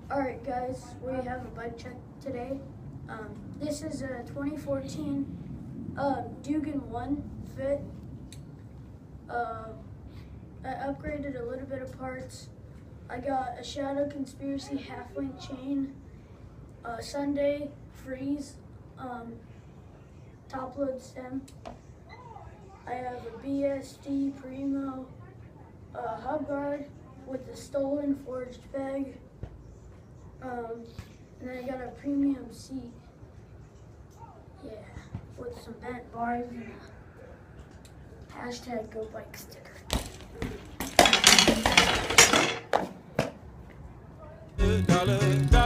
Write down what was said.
Alright guys, we have a bike check today. This is a 2014 Dugan 1 fit. I upgraded a little bit of parts. I got a Shadow Conspiracy half-length chain, Sunday Freeze top load stem. I have a BSD Primo hub guard with the stolen forged peg. And then I got a premium seat. Yeah, with some bent bars and a hashtag Go Bike sticker. $1